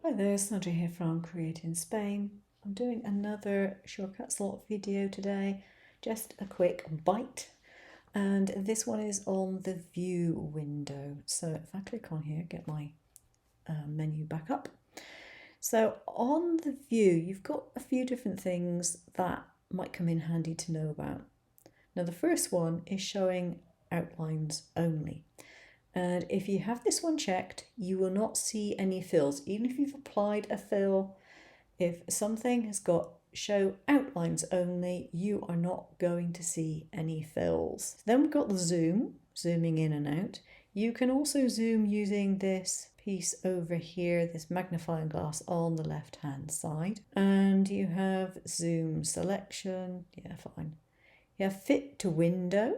Hi there, Sandra here from Create in Spain. I'm doing another shortcut slot video today, just a quick bite. And this one is on the view window. So if I click on here, get my menu back up. So on the view, you've got a few different things that might come in handy to know about. Now the first one is showing outlines only. And if you have this one checked, you will not see any fills. Even if you've applied a fill, if something has got show outlines only, you are not going to see any fills. Then we've got the zooming in and out. You can also zoom using this piece over here, this magnifying glass on the left-hand side. And you have zoom selection, yeah, fine. You have fit to window,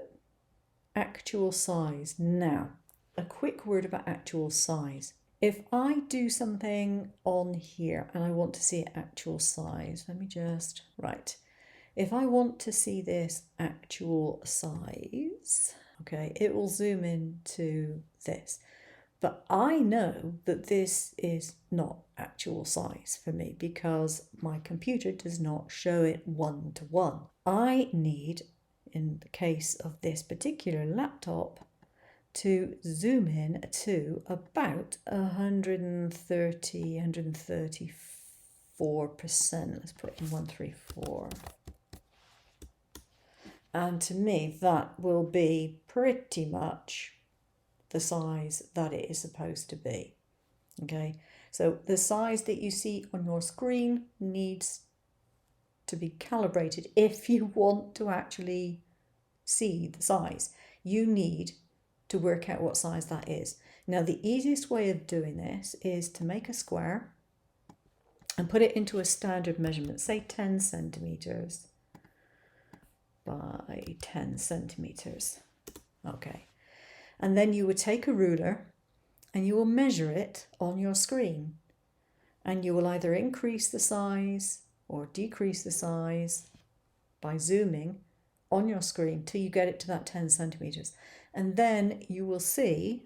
actual size. Now, a quick word about actual size. If I do something on here and I want to see actual size, let me just, right. If I want to see this actual size, okay, it will zoom in to this. But I know that this is not actual size for me because my computer does not show it 1-to-1. I need, in the case of this particular laptop, to zoom in to about 134%. Let's put in 134. And to me, that will be pretty much the size that it is supposed to be. Okay, so the size that you see on your screen needs to be calibrated if you want to actually see the size. You need to work out what size that is. Now the easiest way of doing this is to make a square and put it into a standard measurement, say 10 centimeters by 10 centimeters. Okay, and then you would take a ruler and you will measure it on your screen, and you will either increase the size or decrease the size by zooming on your screen till you get it to that 10 centimeters. And then you will see,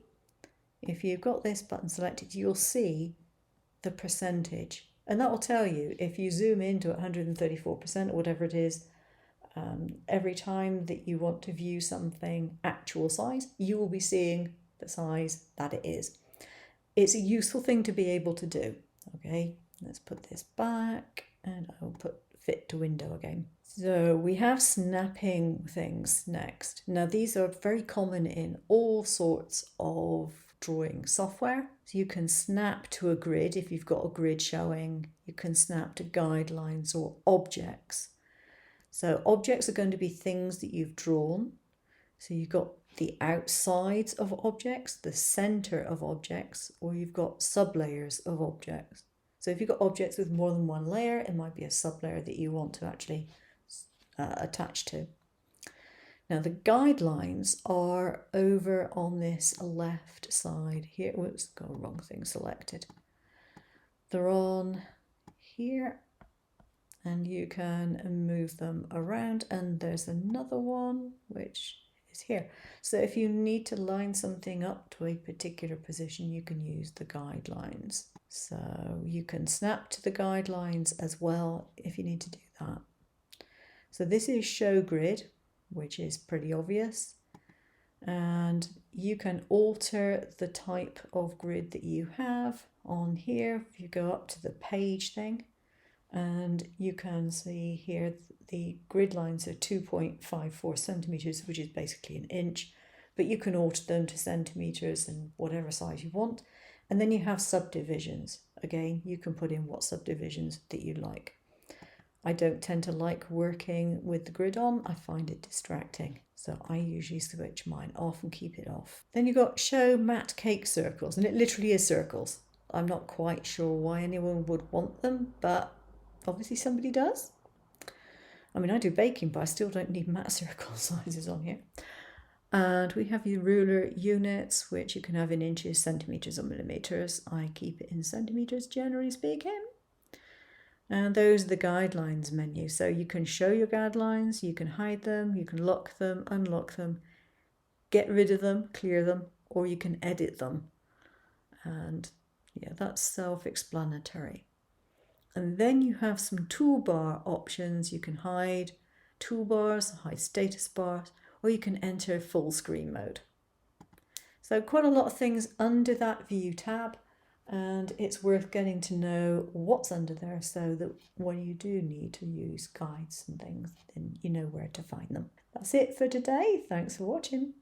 if you've got this button selected, you'll see the percentage. And that will tell you if you zoom into 134% or whatever it is, every time that you want to view something actual size, you will be seeing the size that it is. It's a useful thing to be able to do. Okay, let's put this back and I'll put fit to window again. So we have snapping things next. Now these are very common in all sorts of drawing software. So you can snap to a grid if you've got a grid showing. You can snap to guidelines or objects. So objects are going to be things that you've drawn. So you've got the outsides of objects, the center of objects, or you've got sublayers of objects. So if you've got objects with more than one layer, it might be a sublayer that you want to actually attach to. Now the guidelines are over on this left side here. Whoops, got a wrong thing selected. They're on here and you can move them around, and there's another one which is here. So if you need to line something up to a particular position, you can use the guidelines. So you can snap to the guidelines as well if you need to do that. So this is show grid, which is pretty obvious. And you can alter the type of grid that you have on here. If you go up to the page thing, and you can see here the grid lines are 2.54 centimeters, which is basically an inch, but you can alter them to centimeters and whatever size you want. And then you have subdivisions. Again, you can put in what subdivisions that you like. I don't tend to like working with the grid on. I find it distracting. So I usually switch mine off and keep it off. Then you've got show matte cake circles, and it literally is circles. I'm not quite sure why anyone would want them, but obviously somebody does. I mean, I do baking, but I still don't need matte circle sizes on here. And we have your ruler units, which you can have in inches, centimeters, or millimeters. I keep it in centimeters, generally speaking. And those are the guidelines menu. So you can show your guidelines, you can hide them, you can lock them, unlock them, get rid of them, clear them, or you can edit them. And Yeah, that's self-explanatory. And then you have some toolbar options. You can hide toolbars, hide status bars, or you can enter full screen mode. So quite a lot of things under that view tab, and it's worth getting to know what's under there so that when you do need to use guides and things, then you know where to find them. That's it for today. Thanks for watching.